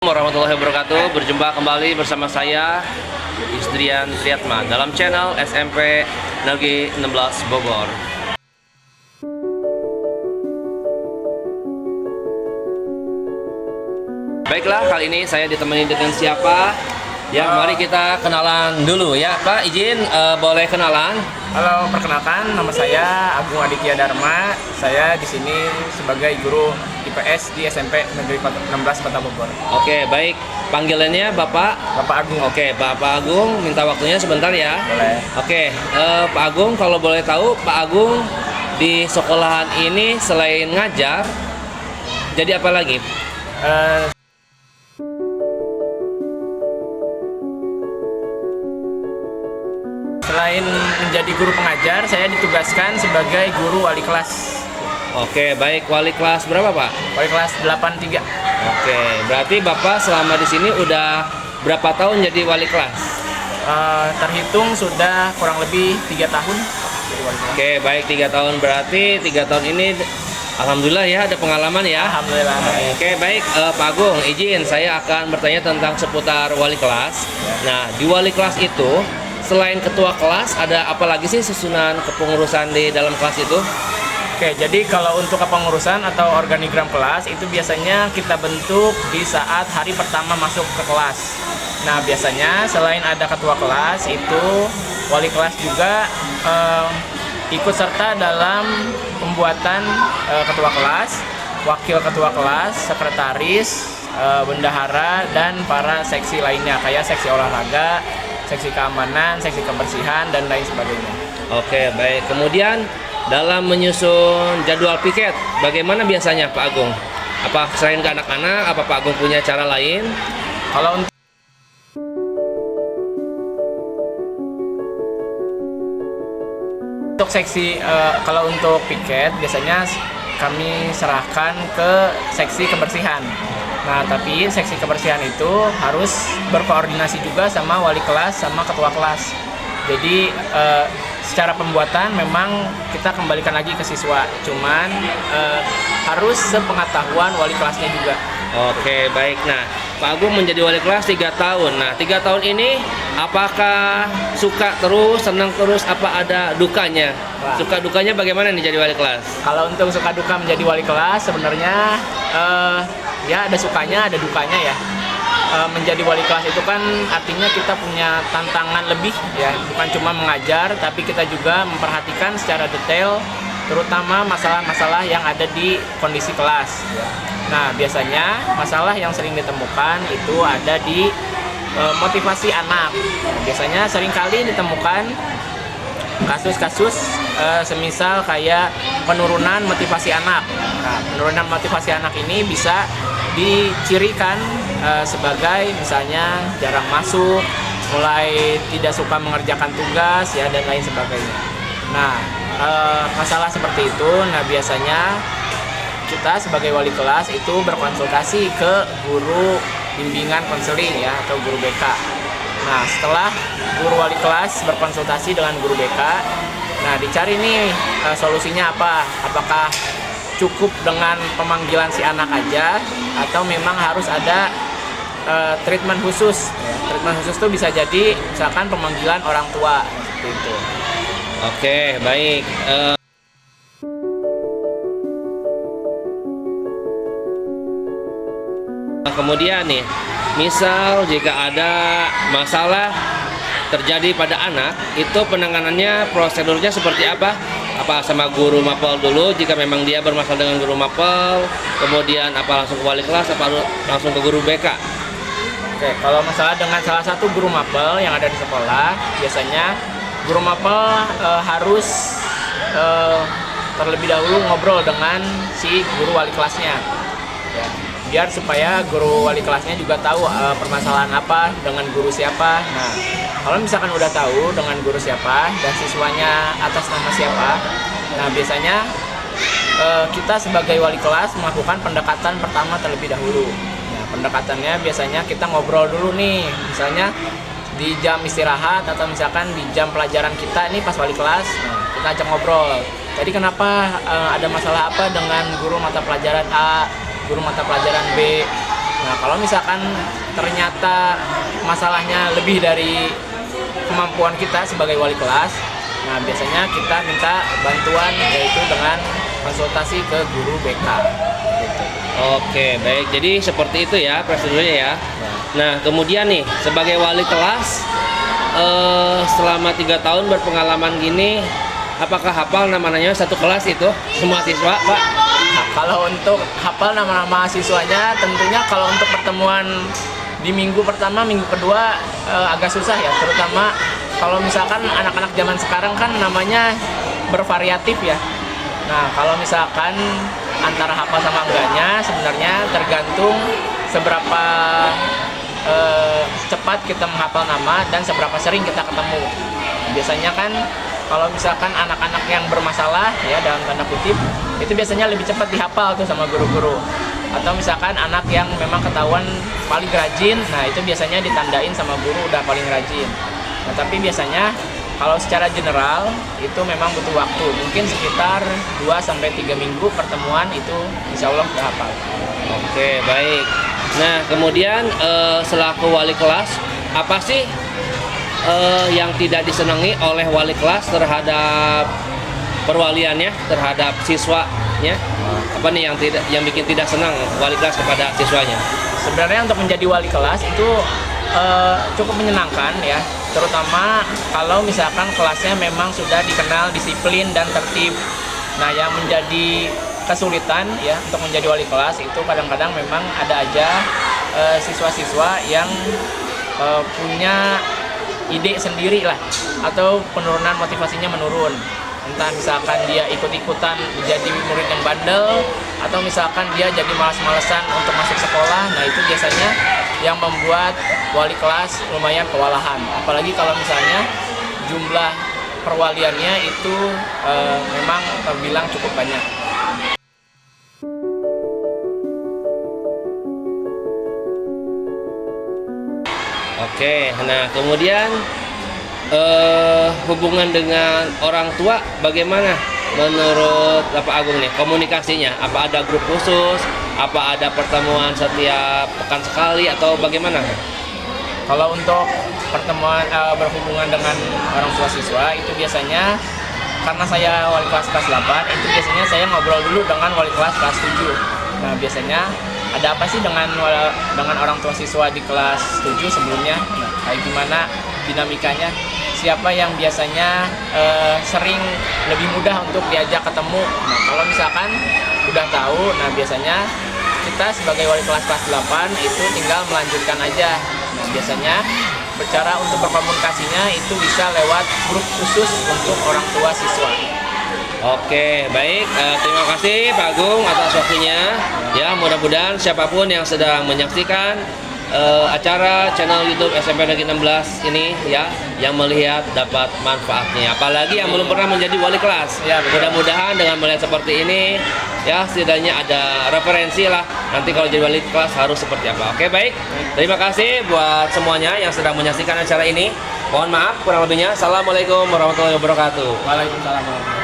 Warahmatullahi wabarakatuh. Berjumpa kembali bersama saya Isdrian Triatma dalam channel SMP Negeri 16 Bogor. Baiklah, kali ini saya ditemani dengan siapa? Ya, mari kita kenalan dulu ya, Pak. Izin boleh kenalan? Halo, perkenalkan nama saya Agung Aditya Dharma. Saya di sini sebagai guru IPS di SMP Negeri 16 Kota Bogor. Oke, baik. Panggilannya Bapak? Bapak Agung. Oke, Bapak Agung, minta waktunya sebentar ya. Boleh. Oke, Pak Agung, kalau boleh tahu, Pak Agung di sekolahan ini selain ngajar, jadi apa lagi? Eh, Selain menjadi guru pengajar, saya ditugaskan sebagai guru wali kelas. Oke, baik. Wali kelas berapa, Pak? Wali kelas 83. Oke, berarti Bapak selama di sini udah berapa tahun jadi wali kelas? Terhitung sudah kurang lebih 3 tahun jadi wali kelas. Oke, baik, 3 tahun. Berarti 3 tahun ini alhamdulillah ya ada pengalaman ya. Alhamdulillah. Oke, baik, Pak Agung, izin saya akan bertanya tentang seputar wali kelas. Nah, di wali kelas itu selain ketua kelas, ada apa lagi sih susunan kepengurusan di dalam kelas itu? Oke, jadi kalau untuk kepengurusan atau organigram kelas itu biasanya kita bentuk di saat hari pertama masuk ke kelas. Nah, biasanya selain ada ketua kelas, itu wali kelas juga ikut serta dalam pembuatan ketua kelas, wakil ketua kelas, sekretaris, bendahara, dan para seksi lainnya kayak seksi olahraga, seksi keamanan, seksi kebersihan, dan lain sebagainya. Oke, baik. Kemudian dalam menyusun jadwal piket, bagaimana biasanya Pak Agung? Apa selain ke anak-anak, apa Pak Agung punya cara lain? Kalau untuk seksi, kalau untuk piket biasanya kami serahkan ke seksi kebersihan. Nah, tapi seksi kebersihan itu harus berkoordinasi juga sama wali kelas sama ketua kelas. Jadi secara pembuatan memang kita kembalikan lagi ke siswa, cuman harus sepengetahuan wali kelasnya juga. Oke, baik. Nah, Pak Agung menjadi wali kelas 3 tahun. Nah, 3 tahun ini apakah suka terus, senang terus, apa ada dukanya? Wah. Suka dukanya bagaimana nih jadi wali kelas? Kalau untuk suka duka menjadi wali kelas sebenarnya ya ada sukanya, ada dukanya ya. Menjadi wali kelas itu kan artinya kita punya tantangan lebih ya, bukan cuma mengajar tapi kita juga memperhatikan secara detail terutama masalah-masalah yang ada di kondisi kelas. Nah, biasanya masalah yang sering ditemukan itu ada di motivasi anak. Biasanya seringkali ditemukan kasus-kasus semisal kayak penurunan motivasi anak. Nah, penurunan motivasi anak ini bisa dicirikan sebagai misalnya jarang masuk, mulai tidak suka mengerjakan tugas ya, dan lain sebagainya. Nah, masalah seperti itu, nah biasanya kita sebagai wali kelas itu berkonsultasi ke guru bimbingan konseling ya, atau guru BK. Nah, setelah guru wali kelas berkonsultasi dengan guru BK, nah dicari nih solusinya apa? Apakah cukup dengan pemanggilan si anak aja atau memang harus ada treatment khusus? Treatment khusus itu bisa jadi misalkan pemanggilan orang tua seperti itu. Oke, baik. Kemudian nih, misal jika ada masalah terjadi pada anak, itu penanganannya prosedurnya seperti apa? Apa sama guru mapel dulu jika memang dia bermasalah dengan guru mapel, kemudian apa langsung ke wali kelas, apa langsung ke guru BK? Oke, kalau masalah dengan salah satu guru mapel yang ada di sekolah, biasanya guru mapel harus terlebih dahulu ngobrol dengan si guru wali kelasnya. Ya, biar supaya guru wali kelasnya juga tahu permasalahan apa dengan guru siapa. Nah, kalau misalkan udah tahu dengan guru siapa dan siswanya atas nama siapa, nah biasanya kita sebagai wali kelas melakukan pendekatan pertama terlebih dahulu. Nah, pendekatannya biasanya kita ngobrol dulu nih, misalnya di jam istirahat atau misalkan di jam pelajaran kita ini pas wali kelas, nah, kita ajak ngobrol. Jadi kenapa ada masalah apa dengan guru mata pelajaran A, guru mata pelajaran B, Nah, kalau misalkan ternyata masalahnya lebih dari kemampuan kita sebagai wali kelas, nah biasanya kita minta bantuan yaitu dengan konsultasi ke guru BK. Gitu. Oke, baik. Jadi seperti itu ya prosedurnya ya. Nah, kemudian nih sebagai wali kelas selama 3 tahun berpengalaman gini, apakah hafal nama-namanya satu kelas itu semua siswa, Pak? Nah, kalau untuk hafal nama-nama siswanya, tentunya kalau untuk pertemuan di minggu pertama, minggu kedua agak susah ya, terutama kalau misalkan anak-anak zaman sekarang kan namanya bervariatif ya. Nah, kalau misalkan antara hafal sama enggaknya sebenarnya tergantung seberapa cepat kita menghafal nama dan seberapa sering kita ketemu. Biasanya kan kalau misalkan anak-anak yang bermasalah ya dalam tanda kutip itu biasanya lebih cepat dihafal tuh sama guru-guru. Atau misalkan anak yang memang ketahuan paling rajin, nah itu biasanya ditandain sama guru udah paling rajin. Nah, tapi biasanya kalau secara general itu memang butuh waktu, mungkin sekitar 2-3 minggu pertemuan itu insya Allah udah hafal. Oke, baik. Nah, kemudian selaku wali kelas, apa sih yang tidak disenangi oleh wali kelas terhadap perwaliannya, terhadap siswanya? Apa nih yang bikin tidak senang wali kelas kepada siswanya? Sebenarnya untuk menjadi wali kelas itu cukup menyenangkan ya, terutama kalau misalkan kelasnya memang sudah dikenal disiplin dan tertib. Nah, yang menjadi kesulitan ya untuk menjadi wali kelas itu kadang-kadang memang ada aja siswa-siswa yang punya ide sendiri lah, atau penurunan motivasinya menurun. Entah misalkan dia ikut-ikutan jadi murid yang bandel, atau misalkan dia jadi malas-malesan untuk masuk sekolah. Nah, itu biasanya yang membuat wali kelas lumayan kewalahan. Apalagi kalau misalnya jumlah perwaliannya itu memang terbilang cukup banyak. Oke, nah kemudian hubungan dengan orang tua bagaimana menurut Bapak Agung nih komunikasinya? Apa ada grup khusus? Apa ada pertemuan setiap pekan sekali atau bagaimana? Kalau untuk pertemuan berhubungan dengan orang tua siswa itu biasanya karena saya wali kelas 8 itu biasanya saya ngobrol dulu dengan wali kelas 7. Nah, biasanya ada apa sih dengan orang tua siswa di kelas 7 sebelumnya? Nah, kayak gimana dinamikanya? Siapa yang biasanya sering lebih mudah untuk diajak ketemu? Nah, kalau misalkan udah tahu, nah biasanya kita sebagai wali kelas 8 itu tinggal melanjutkan aja. Nah, biasanya bercara untuk berkomunikasinya itu bisa lewat grup khusus untuk orang tua siswa. Oke, baik. Terima kasih Pak Agung atas waktunya. Ya, mudah-mudahan siapapun yang sedang menyaksikan acara channel YouTube SMP Negeri 16 ini ya, yang melihat dapat manfaatnya. Apalagi yang belum pernah menjadi wali kelas. Ya, mudah-mudahan dengan melihat seperti ini, ya setidaknya ada referensi lah. Nanti kalau jadi wali kelas harus seperti apa. Oke, baik. Terima kasih buat semuanya yang sedang menyaksikan acara ini. Mohon maaf kurang lebihnya. Assalamualaikum warahmatullahi wabarakatuh. Waalaikumsalam warahmatullahi wabarakatuh.